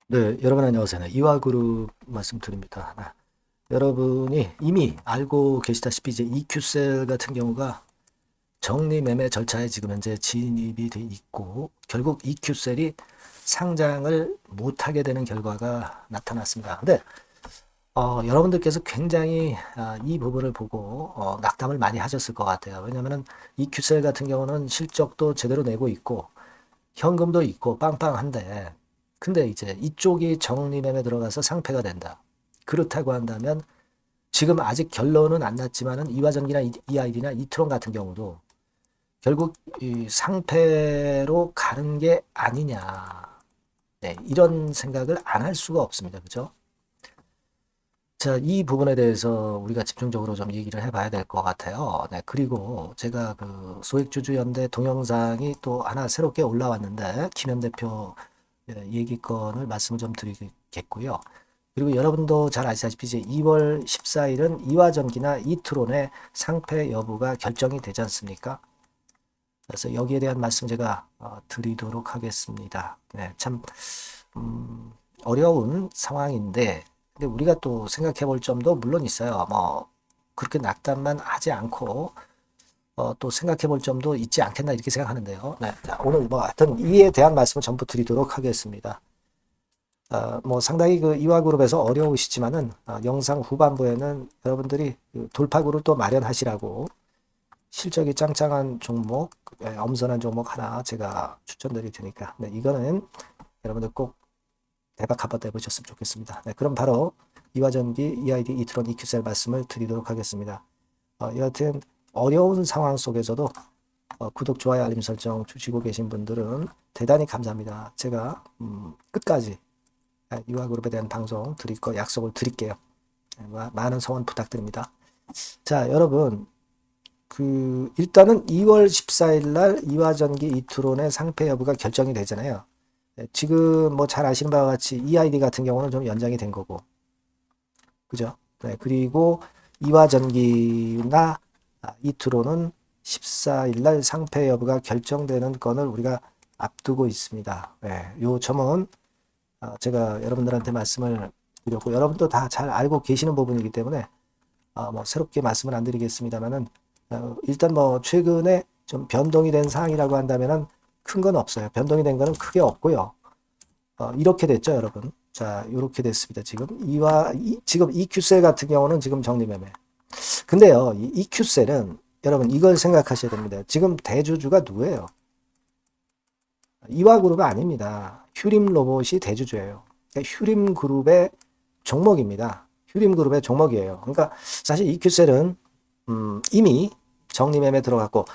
네, 여러분 안녕하세요. 네, 이화그룹 말씀드립니다. 네, 여러분이 이미 알고 계시다시피 이제 EQ셀 같은 경우가 정리매매 절차에 지금 현재 진입이 돼 있고 결국 EQ셀이 상장을 못하게 되는 결과가 나타났습니다. 근데 여러분들께서 굉장히 이 부분을 보고 낙담을 많이 하셨을 것 같아요. 왜냐하면 EQ셀 같은 경우는 실적도 제대로 내고 있고 현금도 있고 빵빵한데 근데 이제 이쪽이 정리매매 들어가서 상패가 된다. 그렇다고 한다면 지금 아직 결론은 안 났지만은 이화전기나 EID나 이트론 같은 경우도 결국 이 상패로 가는 게 아니냐. 네, 이런 생각을 안 할 수가 없습니다. 그죠? 자, 이 부분에 대해서 우리가 집중적으로 좀 얘기를 해봐야 될 것 같아요. 네, 그리고 제가 그 소액주주연대 동영상이 또 하나 새롭게 올라왔는데 김현 대표 얘기권을 말씀을 좀 드리겠고요. 그리고 여러분도 잘 아시다시피 이제 2월 14일은 이화전기나 이트론의 상패 여부가 결정이 되지 않습니까? 그래서 여기에 대한 말씀 제가 드리도록 하겠습니다. 네, 참 어려운 상황인데 근데 우리가 또 생각해 볼 점도 물론 있어요. 뭐 그렇게 낙담만 하지 않고 또 생각해 볼 점도 있지 않겠나 이렇게 생각하는데요. 네, 자, 오늘 뭐 하여튼 이에 대한 말씀을 전부 드리도록 하겠습니다. 뭐 상당히 그 이화그룹에서 어려우시지만은 영상 후반부에는 여러분들이 그 돌파구를 또 마련하시라고 실적이 짱짱한 종목, 엄선한 종목 하나 제가 추천드릴 테니까 네, 이거는 여러분들 꼭 대박 한번 내보셨으면 좋겠습니다. 네, 그럼 바로 이화전기, EID, 이트론, EQ셀 말씀을 드리도록 하겠습니다. 여하튼 어려운 상황 속에서도 구독, 좋아요, 알림 설정 주시고 계신 분들은 대단히 감사합니다. 제가 끝까지 유아그룹에 대한 방송 드릴 거 약속을 드릴게요. 많은 성원 부탁드립니다. 자, 여러분, 그 일단은 2월 14일 날 이화전기 이트론의 상패 여부가 결정이 되잖아요. 지금 뭐 잘 아시는 바와 같이 EID 같은 경우는 좀 연장이 된 거고, 그죠? 네, 그리고 이화전기나 이트론은 14일 날 상패 여부가 결정되는 건을 우리가 앞두고 있습니다. 네, 요 점은 제가 여러분들한테 말씀을 드렸고 여러분도 다 잘 알고 계시는 부분이기 때문에 뭐 새롭게 말씀을 안 드리겠습니다만은 일단 뭐 최근에 좀 변동이 된 사항이라고 한다면은 큰 건 없어요. 변동이 된 거는 크게 없고요. 이렇게 됐죠, 여러분. 자, 이렇게 됐습니다. 지금 EQ셀 같은 경우는 지금 정리매매. 근데요, 이 EQ셀은 여러분 이걸 생각하셔야 됩니다. 지금 대주주가 누구예요? 이화그룹이 아닙니다. 휴림로봇이 대주주예요. 그러니까 휴림그룹의 종목입니다. 휴림그룹의 종목이에요. 그러니까 사실 EQ셀은 이미 정리매매 들어갔고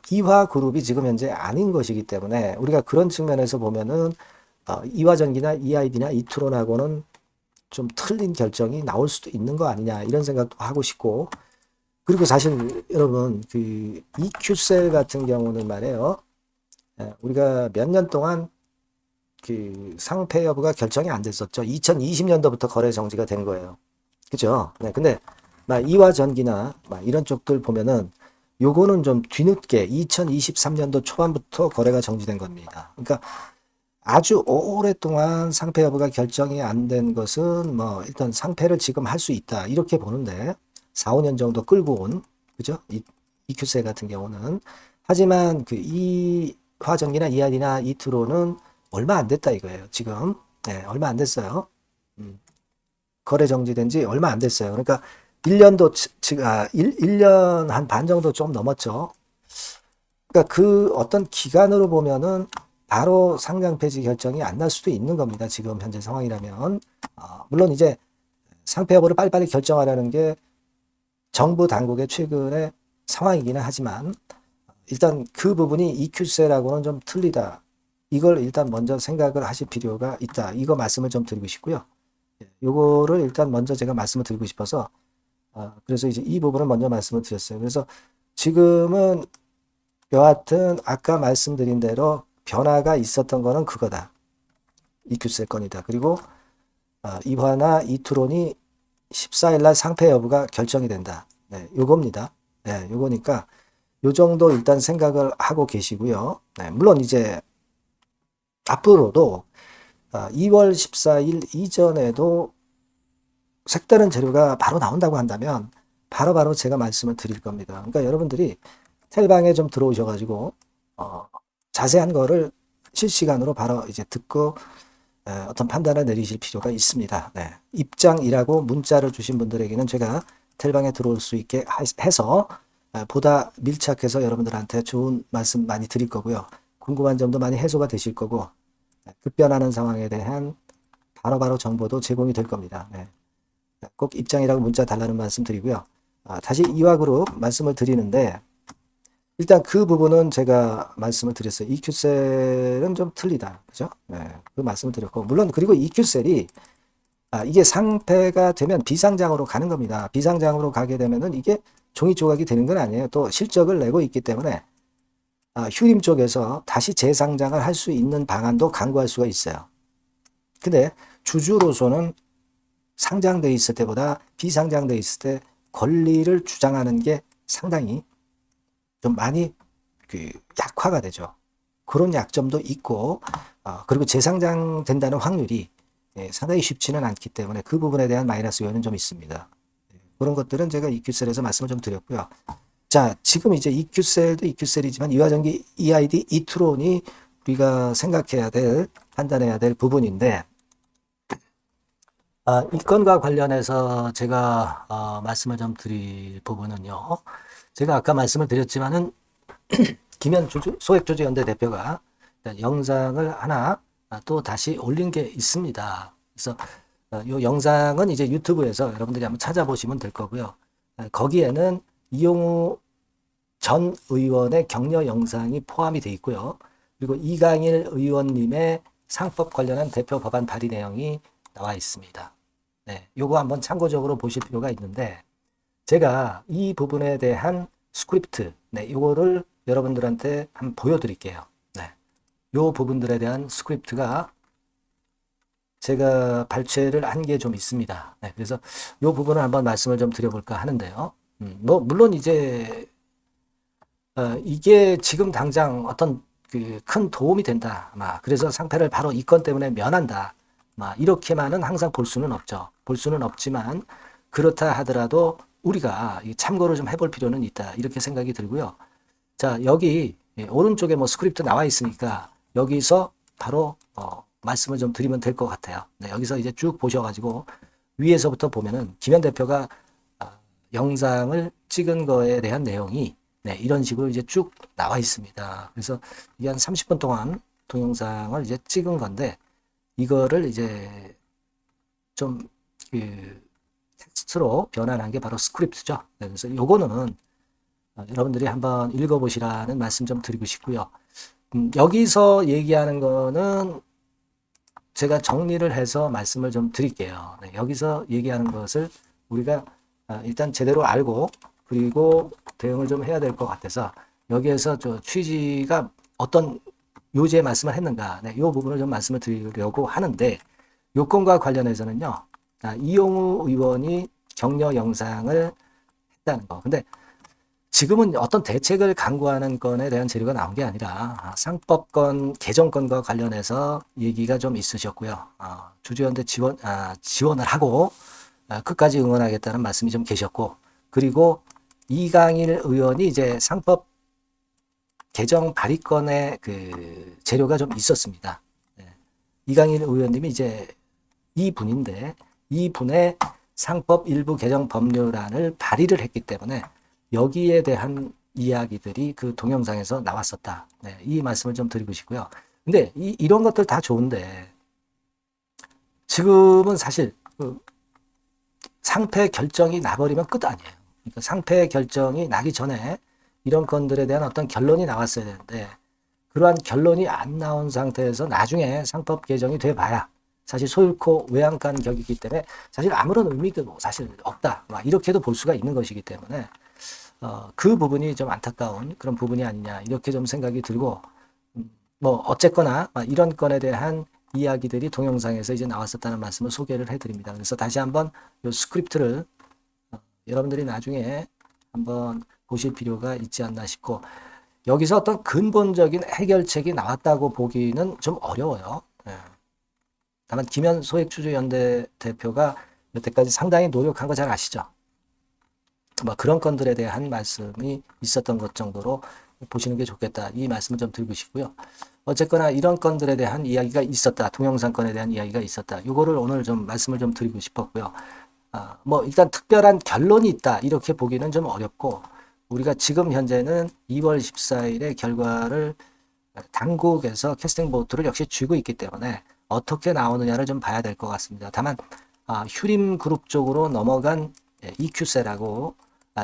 이화그룹이 지금 현재 아닌 것이기 때문에 우리가 그런 측면에서 보면은 이화전기나 EID나 이트론하고는 좀 틀린 결정이 나올 수도 있는 거 아니냐 이런 생각도 하고 싶고 그리고 사실 여러분 그 EQ셀 같은 경우는 말이에요. 우리가 몇 년 동안 그 상패 여부가 결정이 안 됐었죠. 2020년도부터 거래 정지가 된 거예요. 그죠? 네, 근데 막 이화전기나 막 이런 쪽들 보면은 요거는 좀 뒤늦게 2023년도 초반부터 거래가 정지된 겁니다. 그러니까 아주 오랫동안 상패 여부가 결정이 안 된 것은 뭐 일단 상패를 지금 할 수 있다. 이렇게 보는데 4, 5년 정도 끌고 온 그죠? 이큐세 같은 경우는 하지만 그 이화전기나 이알이나 이트로는 얼마 안 됐다 이거예요. 지금 네, 얼마 안 됐어요. 음, 거래 정지된 지 얼마 안 됐어요. 그러니까 1년도 지금 1년 한 반 정도 좀 넘었죠. 그러니까 그 어떤 기간으로 보면은 바로 상장 폐지 결정이 안 날 수도 있는 겁니다. 지금 현재 상황이라면. 물론 이제 상패 여부를 빨리빨리 결정하려는 게 정부 당국의 최근의 상황이기는 하지만 일단 그 부분이 EQ세라고는 좀 틀리다. 이걸 일단 먼저 생각을 하실 필요가 있다. 이거 말씀을 좀 드리고 싶고요. 요거를 일단 먼저 제가 말씀을 드리고 싶어서 그래서 이제 이 부분을 먼저 말씀을 드렸어요. 그래서 지금은 여하튼 아까 말씀드린 대로 변화가 있었던 거는 그거다. EQ세 건이다. 그리고 이화나 이트론이 14일 날 상패 여부가 결정이 된다. 네, 요겁니다. 네, 요거니까 요 정도 일단 생각을 하고 계시고요. 네, 물론 이제 앞으로도 2월 14일 이전에도 색다른 재료가 바로 나온다고 한다면 바로바로 제가 말씀을 드릴 겁니다. 그러니까 여러분들이 텔방에 좀 들어오셔가지고 자세한 거를 실시간으로 바로 이제 듣고 어떤 판단을 내리실 필요가 있습니다. 네. 입장이라고 문자를 주신 분들에게는 제가 텔방에 들어올 수 있게 해서 보다 밀착해서 여러분들한테 좋은 말씀 많이 드릴 거고요. 궁금한 점도 많이 해소가 되실 거고 급변하는 상황에 대한 바로바로 정보도 제공이 될 겁니다. 네. 꼭 입장이라고 문자 달라는 말씀 드리고요. 다시 이와그룹 말씀을 드리는데 일단 그 부분은 제가 말씀을 드렸어요. EQ셀은 좀 틀리다. 그죠? 네, 그 말씀을 드렸고 물론 그리고 EQ셀이 이게 상패가 되면 비상장으로 가는 겁니다. 비상장으로 가게 되면은 이게 종이 조각이 되는 건 아니에요. 또 실적을 내고 있기 때문에 휴림 쪽에서 다시 재상장을 할 수 있는 방안도 강구할 수가 있어요. 근데 주주로서는 상장돼 있을 때보다 비상장돼 있을 때 권리를 주장하는 게 상당히 좀 많이 약화가 되죠. 그런 약점도 있고 그리고 재상장 된다는 확률이 상당히 쉽지는 않기 때문에 그 부분에 대한 마이너스 요인은 좀 있습니다. 그런 것들은 제가 EQ셀에서 말씀을 좀 드렸고요. 자, 지금 이제 EQ셀도 EQ셀이지만 이화전기 EID, 이트론이 우리가 생각해야 될, 판단해야 될 부분인데 이 건과 관련해서 제가 말씀을 좀 드릴 부분은요. 제가 아까 말씀을 드렸지만은 김현 소액조주연대 대표가 영상을 하나 또 다시 올린 게 있습니다. 그래서 이 영상은 이제 유튜브에서 여러분들이 한번 찾아보시면 될 거고요. 거기에는 이용우 전 의원의 격려 영상이 포함이 되어 있고요. 그리고 이강일 의원님의 상법 관련한 대표 법안 발의 내용이 나와 있습니다. 네, 요거 한번 참고적으로 보실 필요가 있는데 제가 이 부분에 대한 스크립트, 네, 요거를 여러분들한테 한번 보여드릴게요. 네, 요 부분들에 대한 스크립트가 제가 발췌를 한 게 좀 있습니다. 네, 그래서 요 부분을 한번 말씀을 좀 드려볼까 하는데요. 뭐 물론 이제 이게 지금 당장 어떤 큰 도움이 된다. 그래서 상패를 바로 이 건 때문에 면한다. 이렇게만은 항상 볼 수는 없죠. 볼 수는 없지만 그렇다 하더라도 우리가 참고를 좀 해볼 필요는 있다. 이렇게 생각이 들고요. 자, 여기 오른쪽에 뭐 스크립트 나와 있으니까 여기서 바로 말씀을 좀 드리면 될 것 같아요. 네, 여기서 이제 쭉 보셔가지고 위에서부터 보면은 김현 대표가 영상을 찍은 거에 대한 내용이 네, 이런 식으로 이제 쭉 나와 있습니다. 그래서 이게 한 30분 동안 동영상을 이제 찍은 건데 이거를 이제 좀 텍스트로 변환한 게 바로 스크립트죠. 네, 그래서 요거는 여러분들이 한번 읽어보시라는 말씀 좀 드리고 싶고요. 여기서 얘기하는 거는 제가 정리를 해서 말씀을 좀 드릴게요. 네, 여기서 얘기하는 것을 우리가 일단 제대로 알고 그리고 대응을 좀 해야 될 것 같아서 여기에서 저 취지가 어떤 요지의 말씀을 했는가, 네, 이 부분을 좀 말씀을 드리려고 하는데 요건과 관련해서는요, 이용우 의원이 격려 영상을 했다는 거. 근데 지금은 어떤 대책을 강구하는 건에 대한 재료가 나온 게 아니라 상법권 개정권과 관련해서 얘기가 좀 있으셨고요. 주주연대 지원을 하고 끝까지 응원하겠다는 말씀이 좀 계셨고, 그리고 이강일 의원이 이제 상법 개정 발의권의 그 재료가 좀 있었습니다. 네. 이강일 의원님이 이제 이분인데 이분의 상법 일부 개정 법률안을 발의를 했기 때문에 여기에 대한 이야기들이 그 동영상에서 나왔었다. 네, 이 말씀을 좀 드리고 싶고요. 근데 이런 것들 다 좋은데 지금은 사실 상패 결정이 나버리면 끝 아니에요. 그러니까 상패 결정이 나기 전에 이런 건들에 대한 어떤 결론이 나왔어야 되는데 그러한 결론이 안 나온 상태에서 나중에 상법 개정이 돼봐야 사실 소잃고 외양간 격이기 때문에 사실 아무런 의미도 사실 없다. 이렇게도 볼 수가 있는 것이기 때문에 그 부분이 좀 안타까운 그런 부분이 아니냐 이렇게 좀 생각이 들고 뭐 어쨌거나 이런 건에 대한 이야기들이 동영상에서 이제 나왔었다는 말씀을 소개를 해드립니다. 그래서 다시 한번 이 스크립트를 여러분들이 나중에 한번 보실 필요가 있지 않나 싶고 여기서 어떤 근본적인 해결책이 나왔다고 보기는 좀 어려워요. 네. 다만 김현 소액주주연대 대표가 여태까지 상당히 노력한 거 잘 아시죠? 뭐 그런 건들에 대한 말씀이 있었던 것 정도로 보시는 게 좋겠다. 이 말씀을 좀 드리고 싶고요. 어쨌거나 이런 건들에 대한 이야기가 있었다. 동영상 건에 대한 이야기가 있었다. 요거를 오늘 좀 말씀을 좀 드리고 싶었고요. 뭐 일단 특별한 결론이 있다. 이렇게 보기는 좀 어렵고 우리가 지금 현재는 2월 14일의 결과를 당국에서 캐스팅 보트를 역시 쥐고 있기 때문에 어떻게 나오느냐를 좀 봐야 될 것 같습니다. 다만 휴림 그룹 쪽으로 넘어간 EQ셀하고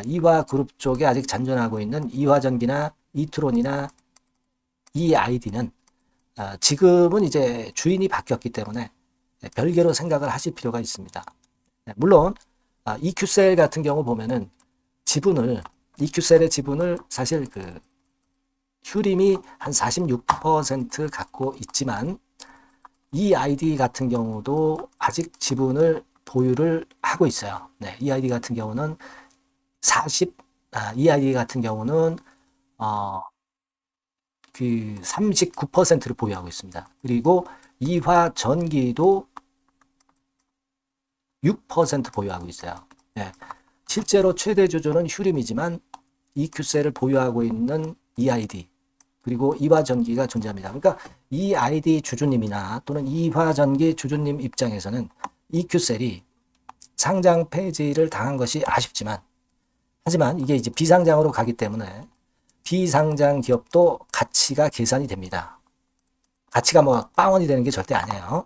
이화 그룹 쪽에 아직 잔존하고 있는 이화전기나 이트론이나 EID는 지금은 이제 주인이 바뀌었기 때문에 별개로 생각을 하실 필요가 있습니다. 물론 EQ셀 같은 경우 보면은 지분을 EQ셀의 지분을 사실 그 휴림이 한 46% 갖고 있지만 EID 같은 경우도 아직 지분을 보유를 하고 있어요. 네, EID 같은 경우는 EID 같은 경우는 그 39%를 보유하고 있습니다. 그리고 이화전기도 6% 보유하고 있어요. 네, 실제로 최대 주주는 휴림이지만 EQ셀을 보유하고 있는 EID 그리고 이화전기가 존재합니다. 그러니까 EID 주주님이나 또는 이화전기 주주님 입장에서는 EQ셀이 상장 폐지를 당한 것이 아쉽지만 하지만 이게 이제 비상장으로 가기 때문에 비상장 기업도 가치가 계산이 됩니다. 가치가 뭐 빵원이 되는 게 절대 아니에요.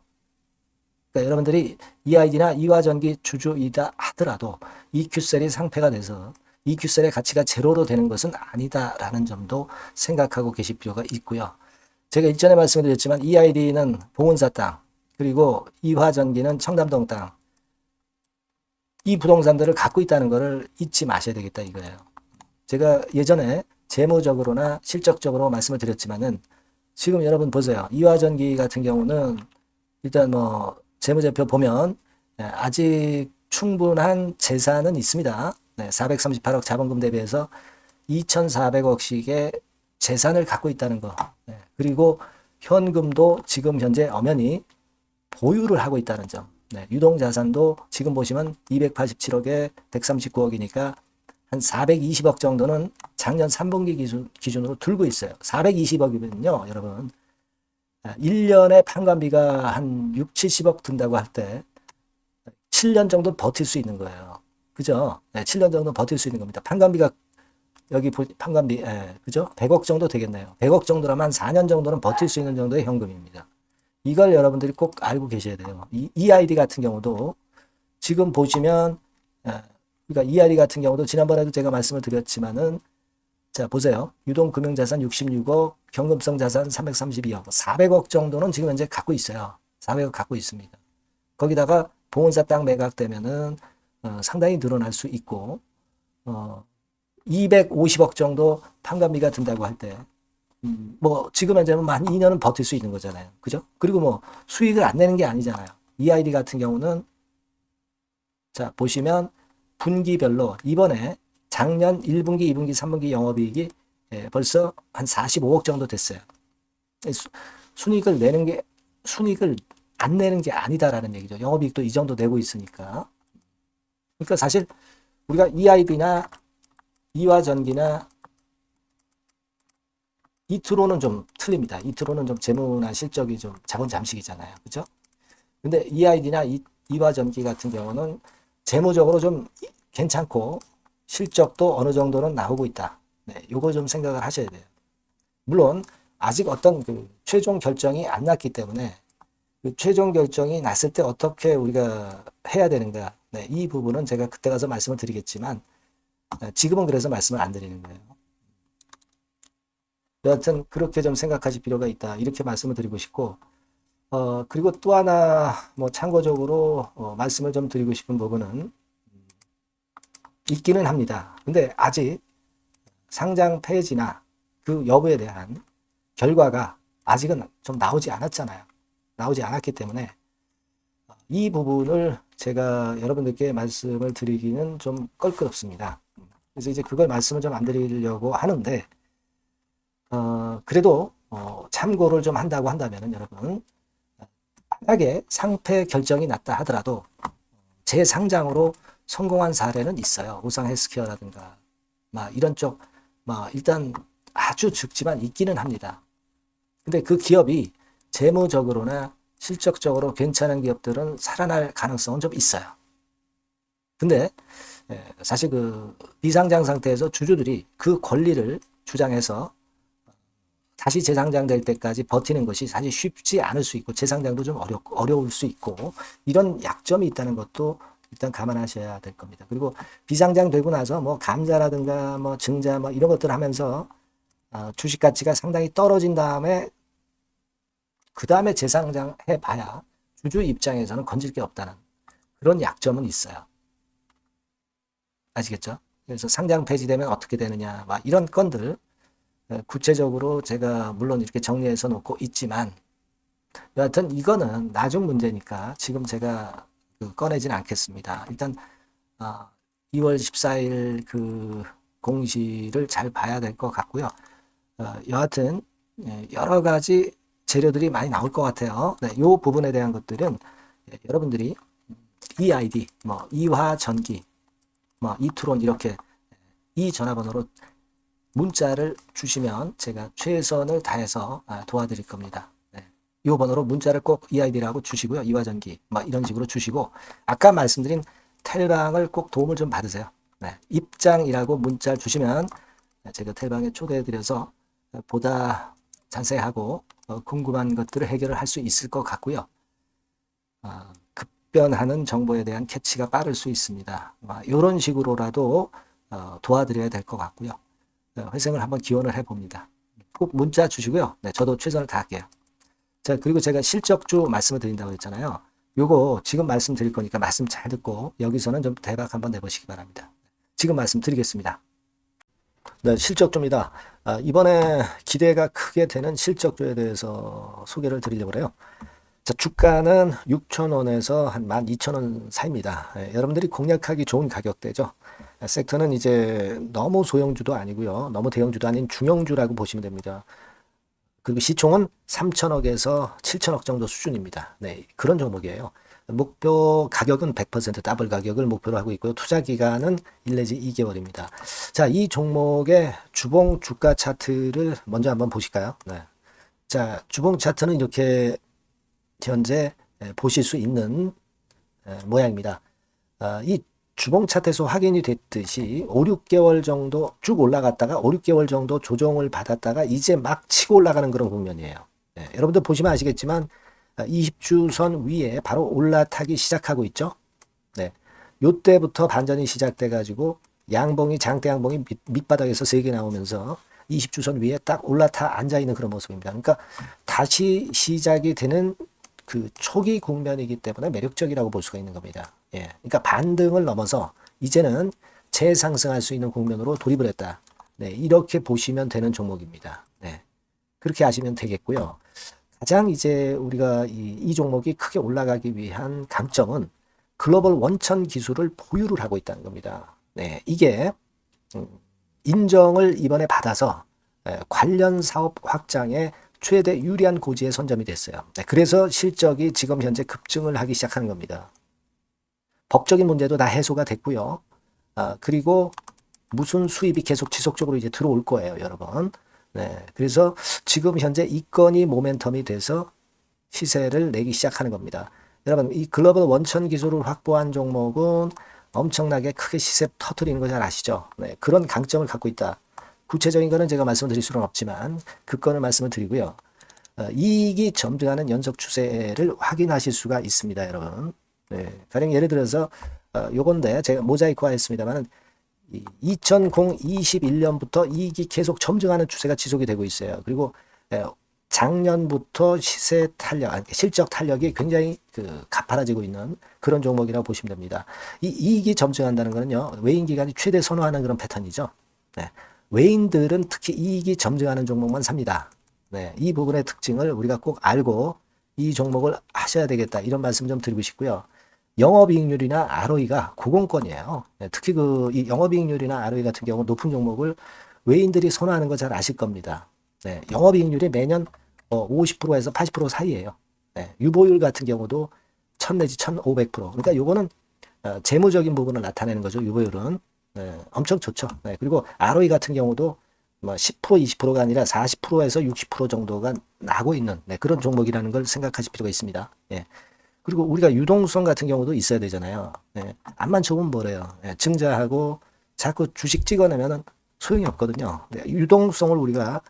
그러니까 여러분들이 EID나 이화전기 주주이다 하더라도 EQ셀이 상폐가 돼서 EQ셀의 가치가 제로로 되는 것은 아니다라는 점도 생각하고 계실 필요가 있고요. 제가 일전에 말씀드렸지만 EID는 봉은사 땅 그리고 이화전기는 청담동 땅 이 부동산들을 갖고 있다는 것을 잊지 마셔야 되겠다 이거예요. 제가 예전에 재무적으로나 실적적으로 말씀을 드렸지만은 지금 여러분 보세요. 이화전기 같은 경우는 일단 뭐 재무제표 보면 아직 충분한 재산은 있습니다. 438억 자본금 대비해서 2,400억씩의 재산을 갖고 있다는 거. 그리고 현금도 지금 현재 엄연히 보유를 하고 있다는 점. 유동자산도 지금 보시면 287억에 139억이니까 한 420억 정도는 작년 3분기 기준으로 들고 있어요. 420억이면요, 여러분. 1년에 판관비가 한 6, 70억 든다고 할 때 7년 정도 버틸 수 있는 거예요. 그죠? 7년 정도 버틸 수 있는 겁니다. 판관비가 여기 판관비 그죠? 100억 정도 되겠네요. 100억 정도라면 한 4년 정도는 버틸 수 있는 정도의 현금입니다. 이걸 여러분들이 꼭 알고 계셔야 돼요. 이 EID 같은 경우도 지금 보시면 그러니까 EID 같은 경우도 지난번에도 제가 말씀을 드렸지만은 자 보세요. 유동금융자산 66억, 경금성 자산 332억, 400억 정도는 지금 현재 갖고 있어요. 400억 갖고 있습니다. 거기다가 봉은사 땅 매각되면은 상당히 늘어날 수 있고 250억 정도 판관비가 든다고 할 때 뭐 지금 현재는 한 2년은 버틸 수 있는 거잖아요. 그죠? 그리고 뭐 수익을 안 내는 게 아니잖아요. EID 같은 경우는 자 보시면 분기별로 이번에 작년 1분기, 2분기, 3분기 영업이익이 벌써 한 45억 정도 됐어요. 순이익을 안 내는 게 아니다라는 얘기죠. 영업이익도 이 정도 내고 있으니까. 그러니까 사실 우리가 EID나 이화전기나 이트로는 좀 틀립니다. 이트로는 좀 재무나 실적이 좀 자본 잠식이잖아요. 그죠? 근데 EID나 이화전기 같은 경우는 재무적으로 좀 괜찮고 실적도 어느 정도는 나오고 있다. 요거 좀 생각을 하셔야 돼요. 물론 아직 어떤 그 최종 결정이 안 났기 때문에 그 최종 결정이 났을 때 어떻게 우리가 해야 되는가. 이 부분은 제가 그때 가서 말씀을 드리겠지만 지금은 그래서 말씀을 안 드리는 거예요. 여하튼 그렇게 좀 생각하실 필요가 있다. 이렇게 말씀을 드리고 싶고 그리고 또 하나 뭐 참고적으로 말씀을 좀 드리고 싶은 부분은 있기는 합니다. 근데 아직 상장 폐지나 그 여부에 대한 결과가 아직은 좀 나오지 않았잖아요. 나오지 않았기 때문에 이 부분을 제가 여러분들께 말씀을 드리기는 좀 껄끄럽습니다. 그래서 이제 그걸 말씀을 좀 안 드리려고 하는데 그래도 참고를 좀 한다고 한다면은 여러분 만약에 상패 결정이 났다 하더라도 재상장으로 성공한 사례는 있어요. 오상 헬스케어라든가 막 이런 쪽 일단 아주 적지만 있기는 합니다. 근데 그 기업이 재무적으로나 실적적으로 괜찮은 기업들은 살아날 가능성은 좀 있어요. 근데 사실 그 비상장 상태에서 주주들이 그 권리를 주장해서 다시 재상장될 때까지 버티는 것이 사실 쉽지 않을 수 있고 재상장도 좀 어려울 수 있고 이런 약점이 있다는 것도 일단 감안하셔야 될 겁니다. 그리고 비상장 되고 나서 뭐 감자라든가 뭐 증자 뭐 이런 것들 하면서 주식 가치가 상당히 떨어진 다음에 그 다음에 재상장 해봐야 주주 입장에서는 건질 게 없다는 그런 약점은 있어요. 아시겠죠? 그래서 상장 폐지되면 어떻게 되느냐 막 이런 건들 구체적으로 제가 물론 이렇게 정리해서 놓고 있지만 여하튼 이거는 나중 문제니까 지금 제가 꺼내진 않겠습니다. 일단 2월 14일 그 공시를 잘 봐야 될 것 같고요. 여하튼 여러 가지 재료들이 많이 나올 것 같아요. 네, 이 부분에 대한 것들은 여러분들이 EID, 뭐 이화전기, 뭐 이투론 이렇게 이 전화번호로 문자를 주시면 제가 최선을 다해서 도와드릴 겁니다. 네. 이 번호로 문자를 꼭 EID라고 주시고요. 이화전기 막 이런 식으로 주시고 아까 말씀드린 텔방을 꼭 도움을 좀 받으세요. 네. 입장이라고 문자 주시면 제가 텔방에 초대해드려서 보다 자세하고 궁금한 것들을 해결을 할 수 있을 것 같고요. 급변하는 정보에 대한 캐치가 빠를 수 있습니다. 이런 식으로라도 도와드려야 될 것 같고요. 회생을 한번 기원을 해봅니다. 꼭 문자 주시고요. 네, 저도 최선을 다할게요. 자, 그리고 제가 실적주 말씀을 드린다고 했잖아요. 요거 지금 말씀드릴 거니까 말씀 잘 듣고 여기서는 좀 대박 한번 내보시기 바랍니다. 지금 말씀드리겠습니다. 네, 실적주입니다. 이번에 기대가 크게 되는 실적주에 대해서 소개를 드리려고 해요. 자, 주가는 6,000원에서 한 12,000원 사이입니다. 여러분들이 공략하기 좋은 가격대죠. 섹터는 이제 너무 소형주도 아니고요. 너무 대형주도 아닌 중형주라고 보시면 됩니다. 그리고 시총은 3천억에서 7천억 정도 수준입니다. 네, 그런 종목이에요. 목표 가격은 100% 더블 가격을 목표로 하고 있고요. 투자 기간은 1 내지 2개월입니다. 자, 이 종목의 주봉 주가 차트를 먼저 한번 보실까요? 네. 자, 주봉 차트는 이렇게 현재 보실 수 있는 모양입니다. 이 주봉 차트에서 확인이 됐듯이 5, 6개월 정도 쭉 올라갔다가 5, 6개월 정도 조정을 받았다가 이제 막 치고 올라가는 그런 국면이에요. 네, 여러분들 보시면 아시겠지만 20주선 위에 바로 올라타기 시작하고 있죠. 네, 요때부터 반전이 시작돼 가지고 양봉이 장대 양봉이 밑바닥에서 3개 나오면서 20주선 위에 딱 올라타 앉아 있는 그런 모습입니다. 그러니까 다시 시작이 되는 그 초기 국면이기 때문에 매력적이라고 볼 수가 있는 겁니다. 예, 그러니까 반등을 넘어서 이제는 재상승할 수 있는 국면으로 돌입을 했다. 네, 이렇게 보시면 되는 종목입니다. 네, 그렇게 아시면 되겠고요. 가장 이제 우리가 이 종목이 크게 올라가기 위한 강점은 글로벌 원천 기술을 보유를 하고 있다는 겁니다. 네, 이게 인정을 이번에 받아서 관련 사업 확장에 최대 유리한 고지에 선점이 됐어요. 네, 그래서 실적이 지금 현재 급증을 하기 시작하는 겁니다. 법적인 문제도 다 해소가 됐고요. 그리고 무슨 수입이 계속 지속적으로 이제 들어올 거예요, 여러분. 네, 그래서 지금 현재 이 건이 모멘텀이 돼서 시세를 내기 시작하는 겁니다. 여러분, 이 글로벌 원천 기술을 확보한 종목은 엄청나게 크게 시세 터트리는 거 잘 아시죠? 네, 그런 강점을 갖고 있다. 구체적인 거는 제가 말씀드릴 수는 없지만 그 건을 말씀을 드리고요. 이익이 점등하는 연속 추세를 확인하실 수가 있습니다, 여러분. 네, 가령 예를 들어서 요건데 제가 모자이크화 했습니다만 2021년부터 이익이 계속 점증하는 추세가 지속이 되고 있어요. 그리고 작년부터 시세 탄력, 실적 탄력이 굉장히 가파라지고 있는 그런 종목이라고 보시면 됩니다. 이 이익이 점증한다는 거는요, 외인 기관이 최대 선호하는 그런 패턴이죠. 네. 외인들은 특히 이익이 점증하는 종목만 삽니다. 네. 이 부분의 특징을 우리가 꼭 알고 이 종목을 하셔야 되겠다. 이런 말씀 좀 드리고 싶고요. 영업이익률이나 ROE가 고공권이에요. 네. 특히 이 영업이익률이나 ROE 같은 경우 높은 종목을 외인들이 선호하는 거 잘 아실 겁니다. 네. 영업이익률이 매년 50%에서 80% 사이에요. 네, 유보율 같은 경우도 1000 내지 1500%. 그러니까 요거는 재무적인 부분을 나타내는 거죠. 유보율은. 네, 엄청 좋죠. 네, 그리고 ROE 같은 경우도 뭐 10% 20%가 아니라 40%에서 60% 정도가 나고 있는 그런 종목이라는 걸 생각하실 필요가 있습니다. 예. 그리고 우리가 유동성 같은 경우도 있어야 되잖아요. 예. 암만 좋으면 뭐래요. 예. 증자하고 자꾸 주식 찍어내면은 소용이 없거든요. 네. 유동성을 우리가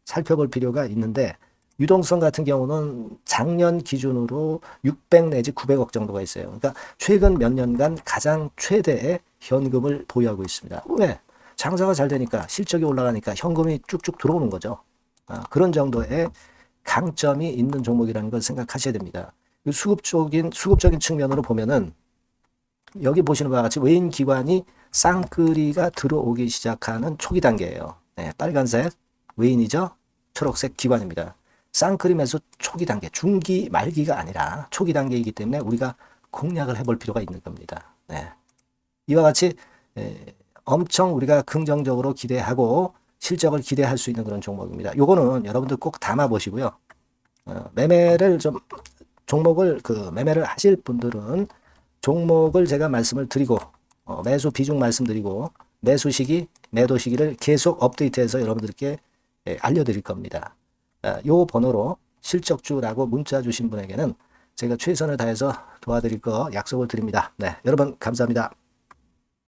살펴볼 필요가 있는데 유동성 같은 경우는 작년 기준으로 600 내지 900억 정도가 있어요. 그러니까 최근 몇 년간 가장 최대의 현금을 보유하고 있습니다. 왜? 장사가 잘 되니까 실적이 올라가니까 현금이 쭉쭉 들어오는 거죠. 그런 정도의 강점이 있는 종목이라는 걸 생각하셔야 됩니다. 수급적인 측면으로 보면은 여기 보시는 바와 같이 외인 기관이 쌍끌이가 들어오기 시작하는 초기 단계예요. 네, 빨간색 외인이죠. 초록색 기관입니다. 쌍끌이 매수 초기 단계, 중기 말기가 아니라 초기 단계이기 때문에 우리가 공략을 해볼 필요가 있는 겁니다. 네. 이와 같이 엄청 우리가 긍정적으로 기대하고 실적을 기대할 수 있는 그런 종목입니다. 요거는 여러분들 꼭 담아 보시고요. 매매를 좀 종목을 매매를 하실 분들은 종목을 제가 말씀을 드리고 매수 비중 말씀드리고 매수 시기, 매도 시기를 계속 업데이트해서 여러분들께 알려드릴 겁니다. 요 번호로 실적주라고 문자 주신 분에게는 제가 최선을 다해서 도와드릴 거 약속을 드립니다. 네, 여러분 감사합니다.